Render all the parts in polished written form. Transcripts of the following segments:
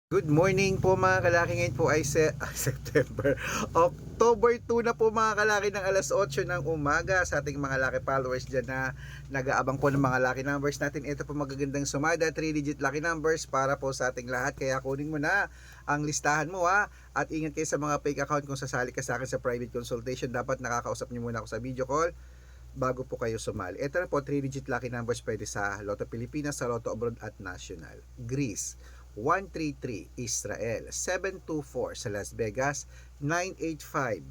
Good morning po mga kalaki. Ngayon po ay September. October 2 na po mga kalaki ng alas 8 ng umaga sa ating mga lucky followers dyan na nag-aabang po ng mga lucky numbers natin. Ito po magagandang sumada, 3-digit lucky numbers para po sa ating lahat. Kaya kunin mo na ang listahan mo ha. At ingat kayo sa mga fake account kung sasali ka sa akin sa private consultation. Dapat nakakausap niyo muna ako sa video call bago po kayo sumali. Ito na po, 3-digit lucky numbers pwede sa Lotto Pilipinas, sa Lotto Abroad at National. Greece 133, Israel 724, sa Las Vegas 985,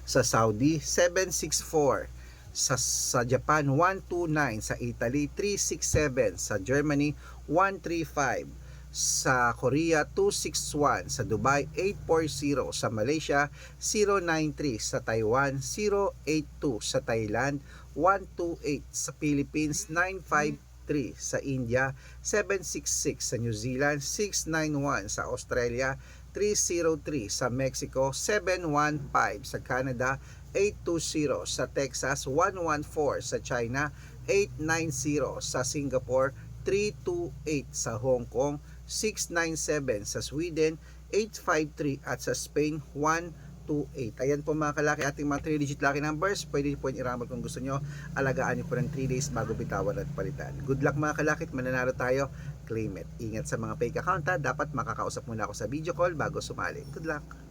sa Saudi 764, sa Japan 129, sa Italy 367, sa Germany 135, sa Korea 261, sa Dubai 840, sa Malaysia 093, sa Taiwan 082, sa Thailand 128, sa Philippines 953, sa India 766, sa New Zealand 691, sa Australia 303, sa Mexico 715, sa Canada 820, sa Texas 114, sa China 890, sa Singapore 328, sa Hong Kong 697, sa Sweden 853 at sa Spain 128. Ayan po mga kalaki ating mga 3-digit lucky numbers. Pwede po yung iramal kung gusto nyo. Alagaan nyo po ng 3 days bago bitawan at palitan. Good luck mga kalaki, mananalo tayo. Claim it. Ingat sa mga fake account ha. Dapat makakausap muna ako sa video call bago sumali. Good luck.